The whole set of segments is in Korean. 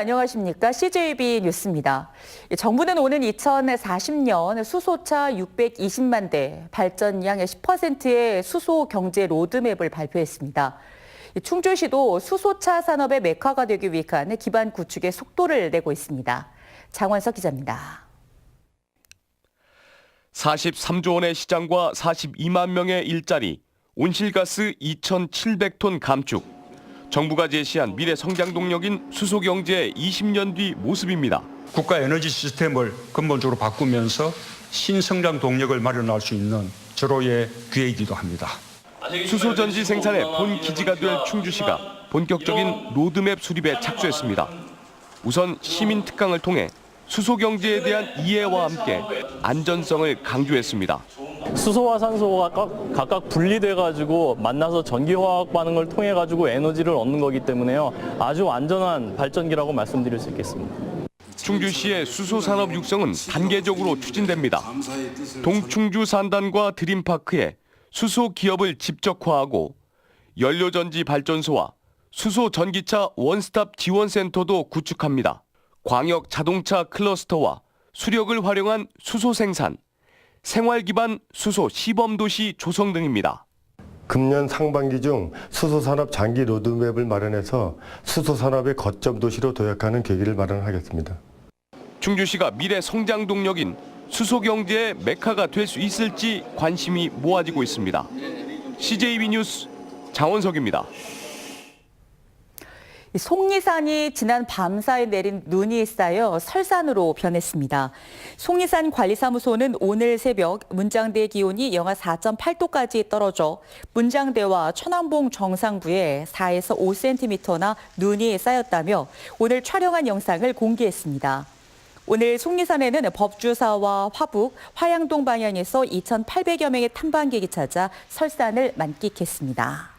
안녕하십니까? CJB 뉴스입니다. 정부는 오는 2040년 수소차 620만 대, 발전량의 10%의 수소 경제 로드맵을 발표했습니다. 충주시도 수소차 산업의 메카가 되기 위한 기반 구축에 속도를 내고 있습니다. 장원석 기자입니다. 43조 원의 시장과 42만 명의 일자리, 온실가스 2,700톤 감축. 정부가 제시한 미래 성장 동력인 수소 경제의 20년 뒤 모습입니다. 국가 에너지 시스템을 근본적으로 바꾸면서 신성장 동력을 마련할 수 있는 절호의 기회이기도 합니다. 수소 전지 생산의 본 기지가 될 충주시가 본격적인 로드맵 수립에 착수했습니다. 우선 시민 특강을 통해 수소 경제에 대한 이해와 함께 안전성을 강조했습니다. 수소와 산소가 각각 분리돼가지고 만나서 전기화학 반응을 통해가지고 에너지를 얻는 거기 때문에요. 아주 안전한 발전기라고 말씀드릴 수 있겠습니다. 충주시의 수소 산업 육성은 단계적으로 추진됩니다. 동충주 산단과 드림파크에 수소 기업을 집적화하고 연료전지 발전소와 수소 전기차 원스톱 지원센터도 구축합니다. 광역 자동차 클러스터와 수력을 활용한 수소 생산, 생활 기반 수소 시범도시 조성 등입니다. 금년 상반기 중 수소산업 장기 로드맵을 마련해서 수소산업의 거점 도시로 도약하는 계기를 마련하겠습니다. 충주시가 미래 성장 동력인 수소 경제의 메카가 될 수 있을지 관심이 모아지고 있습니다. CJB 뉴스 장원석입니다. 속리산이 지난 밤사이 내린 눈이 쌓여 설산으로 변했습니다. 속리산 관리사무소는 오늘 새벽 문장대 기온이 영하 4.8도까지 떨어져 문장대와 천왕봉 정상부에 4에서 5cm나 눈이 쌓였다며 오늘 촬영한 영상을 공개했습니다. 오늘 속리산에는 법주사와 화북, 화양동 방향에서 2,800여 명의 탐방객이 찾아 설산을 만끽했습니다.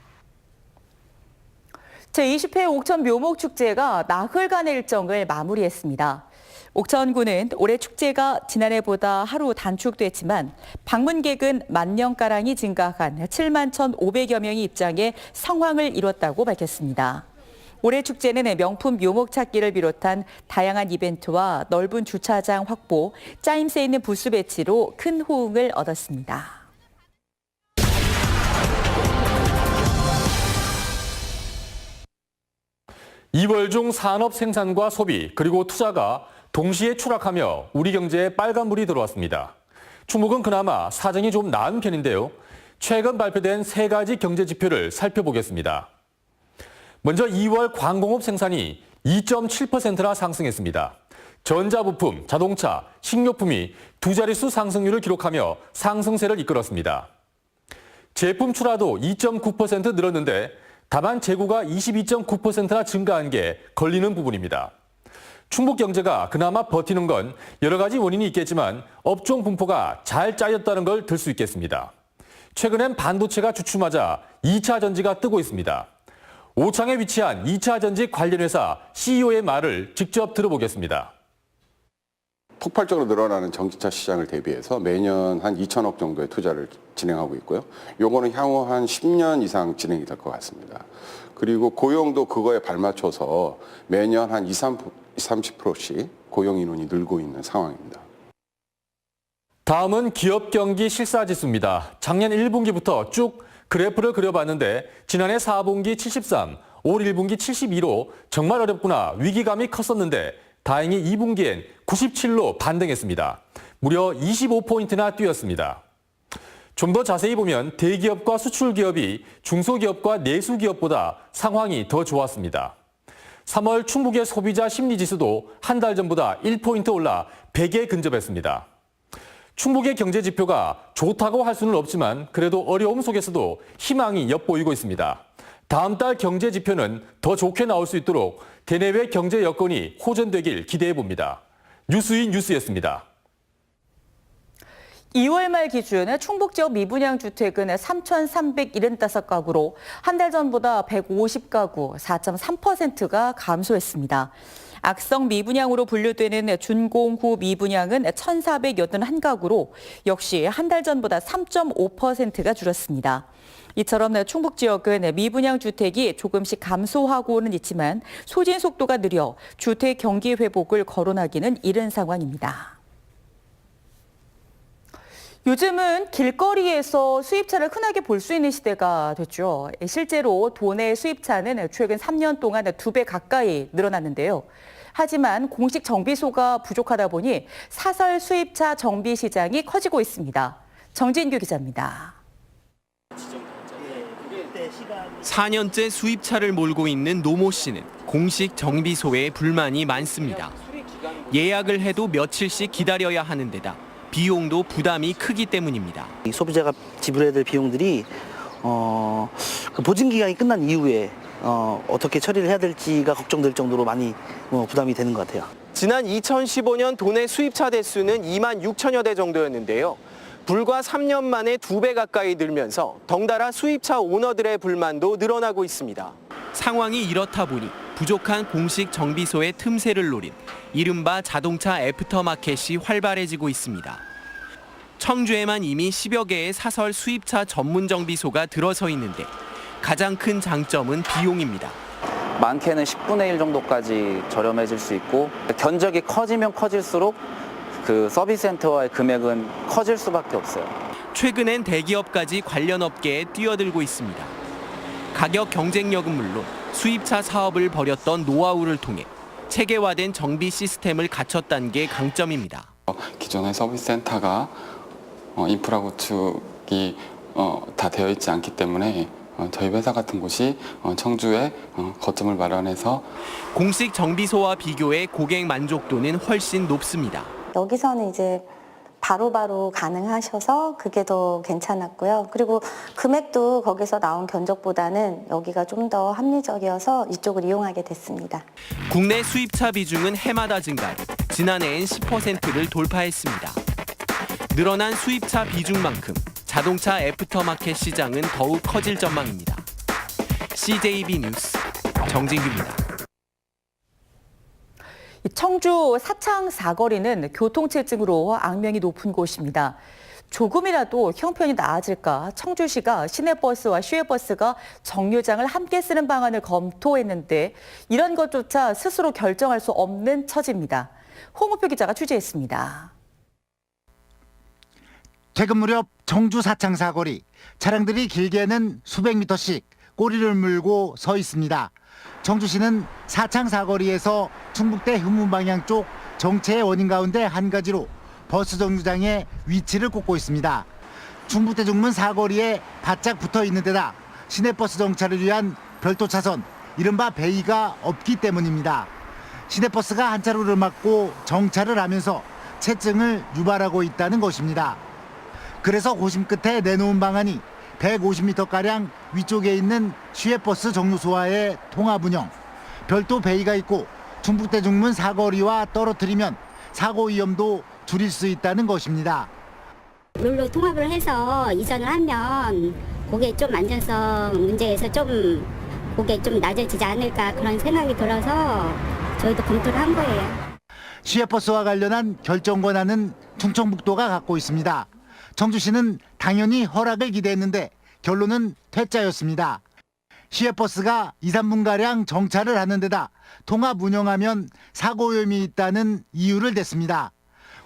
제20회 옥천 묘목축제가 나흘간의 일정을 마무리했습니다. 옥천군은 올해 축제가 지난해보다 하루 단축됐지만 방문객은 10,000명가량이 증가한 71,500여 명이 입장해 성황을 이뤘다고 밝혔습니다. 올해 축제는 명품 묘목 찾기를 비롯한 다양한 이벤트와 넓은 주차장 확보, 짜임새 있는 부스 배치로 큰 호응을 얻었습니다. 이월 중 산업 생산과 소비 그리고 투자가 동시에 추락하며 우리 경제에 빨간불이 들어왔습니다. 충북은 그나마 사정이 좀 나은 편인데요. 최근 발표된 세 가지 경제 지표를 살펴보겠습니다. 먼저 2월 광공업 생산이 2.7%나 상승했습니다. 전자부품, 자동차, 식료품이 두 자릿수 상승률을 기록하며 상승세를 이끌었습니다. 제품 출하도 2.9% 늘었는데 다만 재고가 22.9%나 증가한 게 걸리는 부분입니다. 충북 경제가 그나마 버티는 건 여러 가지 원인이 있겠지만 업종 분포가 잘 짜였다는 걸 들 수 있겠습니다. 최근엔 반도체가 주춤하자 2차 전지가 뜨고 있습니다. 오창에 위치한 2차 전지 관련 회사 CEO의 말을 직접 들어보겠습니다. 폭발적으로 늘어나는 전기차 시장을 대비해서 매년 한 2천억 정도의 투자를 진행하고 있고요. 요거는 향후 한 10년 이상 진행이 될 것 같습니다. 그리고 고용도 그거에 발맞춰서 매년 한 30%씩 고용 인원이 늘고 있는 상황입니다. 다음은 기업 경기 실사지수입니다. 작년 1분기부터 쭉 그래프를 그려봤는데 지난해 4분기 73, 올 1분기 72로 정말 어렵구나 위기감이 컸었는데 다행히 2분기엔 97로 반등했습니다. 무려 25포인트나 뛰었습니다. 좀 더 자세히 보면 대기업과 수출기업이 중소기업과 내수기업보다 상황이 더 좋았습니다. 3월 충북의 소비자 심리지수도 한 달 전보다 1포인트 올라 100에 근접했습니다. 충북의 경제지표가 좋다고 할 수는 없지만 그래도 어려움 속에서도 희망이 엿보이고 있습니다. 다음 달 경제지표는 더 좋게 나올 수 있도록 대내외 경제 여건이 호전되길 기대해봅니다. 뉴스인 뉴스였습니다. 2월 말 기준 충북 지역 미분양 주택은 3,375가구로 한 달 전보다 150가구, 4.3%가 감소했습니다. 악성 미분양으로 분류되는 준공후 미분양은 1,481가구로 역시 한 달 전보다 3.5%가 줄었습니다. 이처럼 충북 지역은 미분양 주택이 조금씩 감소하고는 있지만 소진 속도가 느려 주택 경기 회복을 거론하기는 이른 상황입니다. 요즘은 길거리에서 수입차를 흔하게 볼 수 있는 시대가 됐죠. 실제로 도내 수입차는 최근 3년 동안 2배 가까이 늘어났는데요. 하지만 공식 정비소가 부족하다 보니 사설 수입차 정비 시장이 커지고 있습니다. 정진규 기자입니다. 4년째 수입차를 몰고 있는 노모 씨는 공식 정비소에 불만이 많습니다. 예약을 해도 며칠씩 기다려야 하는 데다 비용도 부담이 크기 때문입니다. 소비자가 지불해야 될 비용들이 그 보증 기간이 끝난 이후에 어떻게 처리를 해야 될지가 걱정될 정도로 많이 부담이 되는 것 같아요. 지난 2015년 도내 수입차 대수는 2만 6천여 대 정도였는데요. 불과 3년 만에 2배 가까이 늘면서 덩달아 수입차 오너들의 불만도 늘어나고 있습니다. 상황이 이렇다 보니 부족한 공식 정비소의 틈새를 노린 이른바 자동차 애프터마켓이 활발해지고 있습니다. 청주에만 이미 10여 개의 사설 수입차 전문 정비소가 들어서 있는데 가장 큰 장점은 비용입니다. 많게는 10분의 1 정도까지 저렴해질 수 있고 견적이 커지면 커질수록 그 서비스 센터와의 금액은 커질 수밖에 없어요. 최근엔 대기업까지 관련 업계에 뛰어들고 있습니다. 가격 경쟁력은 물론 수입차 사업을 벌였던 노하우를 통해 체계화된 정비 시스템을 갖췄다는 게 강점입니다. 기존의 서비스 센터가 인프라 구축이 다 되어 있지 않기 때문에 저희 회사 같은 곳이 청주에 거점을 마련해서 공식 정비소와 비교해 고객 만족도는 훨씬 높습니다. 여기서는 이제 바로바로 가능하셔서 그게 더 괜찮았고요. 그리고 금액도 거기서 나온 견적보다는 여기가 좀 더 합리적이어서 이쪽을 이용하게 됐습니다. 국내 수입차 비중은 해마다 증가해 지난해엔 10%를 돌파했습니다. 늘어난 수입차 비중만큼 자동차 애프터마켓 시장은 더욱 커질 전망입니다. CJB 뉴스 정진규입니다. 청주 사창 사거리는 교통체증으로 악명이 높은 곳입니다. 조금이라도 형편이 나아질까 청주시가 시내버스와 시외버스가 정류장을 함께 쓰는 방안을 검토했는데 이런 것조차 스스로 결정할 수 없는 처지입니다. 홍우표 기자가 취재했습니다. 퇴근 무렵 청주 사창 사거리, 차량들이 길게는 수백 미터씩 꼬리를 물고 서 있습니다. 청주시는 사창 사거리에서 충북대 후문 방향 쪽 정체의 원인 가운데 한 가지로 버스 정류장의 위치를 꼽고 있습니다. 충북대 중문 사거리에 바짝 붙어 있는 데다 시내버스 정차를 위한 별도 차선, 이른바 베이가 없기 때문입니다. 시내버스가 한 차로를 막고 정차를 하면서 체증을 유발하고 있다는 것입니다. 그래서 고심 끝에 내놓은 방안이 150m가량 위쪽에 있는 시외버스 정류소와의 통합 운영, 별도 베이가 있고 충북대 중문 사거리와 떨어뜨리면 사고 위험도 줄일 수 있다는 것입니다. 룰로 통합을 해서 이전을 하면 그게 좀 안전성 문제에서 좀 그게 좀 낮아지지 않을까 그런 생각이 들어서 저희도 검토를 한 거예요. 시외버스와 관련한 결정 권한은 충청북도가 갖고 있습니다. 청주시는 당연히 허락을 기대했는데 결론은 퇴짜였습니다. 시외버스가 2, 3분가량 정차를 하는 데다 통합 운영하면 사고 위험이 있다는 이유를 댔습니다.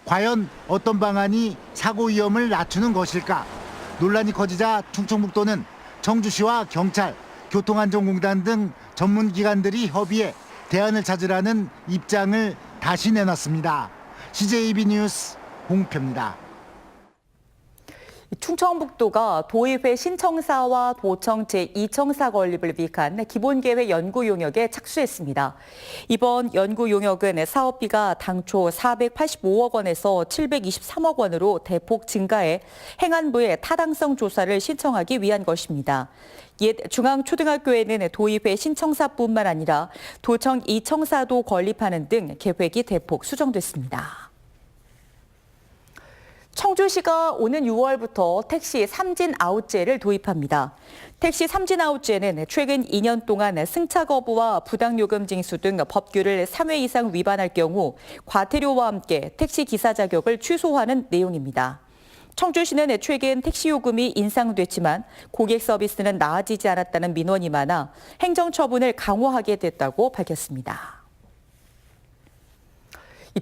과연 어떤 방안이 사고 위험을 낮추는 것일까? 논란이 커지자 충청북도는 청주시와 경찰, 교통안전공단 등 전문기관들이 협의해 대안을 찾으라는 입장을 다시 내놨습니다. CJB 뉴스 홍표입니다. 충청북도가 도의회 신청사와 도청 제2청사 건립을 위한 기본계획 연구 용역에 착수했습니다. 이번 연구 용역은 사업비가 당초 485억 원에서 723억 원으로 대폭 증가해 행안부에 타당성 조사를 신청하기 위한 것입니다. 옛 중앙초등학교에는 도의회 신청사뿐만 아니라 도청 2청사도 건립하는 등 계획이 대폭 수정됐습니다. 청주시가 오는 6월부터 택시 삼진 아웃제를 도입합니다. 택시 삼진 아웃제는 최근 2년 동안 승차 거부와 부당요금 징수 등 법규를 3회 이상 위반할 경우 과태료와 함께 택시 기사 자격을 취소하는 내용입니다. 청주시는 최근 택시 요금이 인상됐지만 고객 서비스는 나아지지 않았다는 민원이 많아 행정 처분을 강화하게 됐다고 밝혔습니다.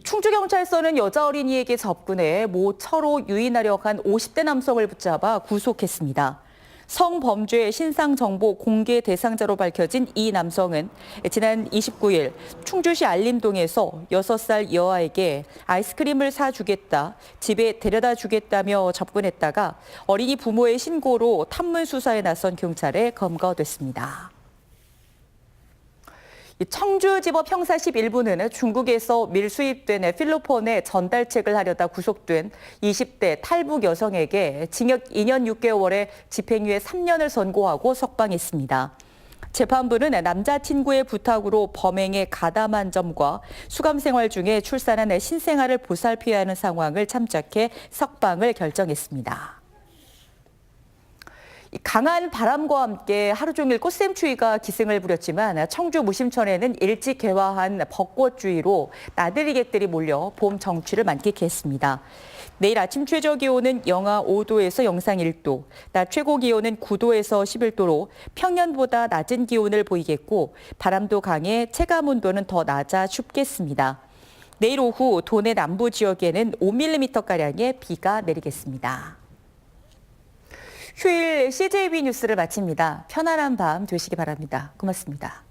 충주경찰서는 여자 어린이에게 접근해 모 차로 유인하려 한 50대 남성을 붙잡아 구속했습니다. 성범죄 신상정보 공개 대상자로 밝혀진 이 남성은 지난 29일 충주시 알림동에서 6살 여아에게 아이스크림을 사주겠다, 집에 데려다 주겠다며 접근했다가 어린이 부모의 신고로 탐문 수사에 나선 경찰에 검거됐습니다. 청주지법 형사 11부는 중국에서 밀수입된 필로폰의 전달책을 하려다 구속된 20대 탈북 여성에게 징역 2년 6개월에 집행유예 3년을 선고하고 석방했습니다. 재판부는 남자친구의 부탁으로 범행에 가담한 점과 수감 생활 중에 출산한 신생아를 보살펴야 하는 상황을 참작해 석방을 결정했습니다. 강한 바람과 함께 하루 종일 꽃샘추위가 기승을 부렸지만 청주 무심천에는 일찍 개화한 벚꽃주의로 나들이 객들이 몰려 봄 정취를 만끽했습니다. 내일 아침 최저 기온은 영하 5도에서 영상 1도, 낮 최고 기온은 9도에서 11도로 평년보다 낮은 기온을 보이겠고 바람도 강해 체감 온도는 더 낮아 춥겠습니다. 내일 오후 도내 남부 지역에는 5mm가량의 비가 내리겠습니다. 휴일 CJB 뉴스를 마칩니다. 편안한 밤 되시기 바랍니다. 고맙습니다.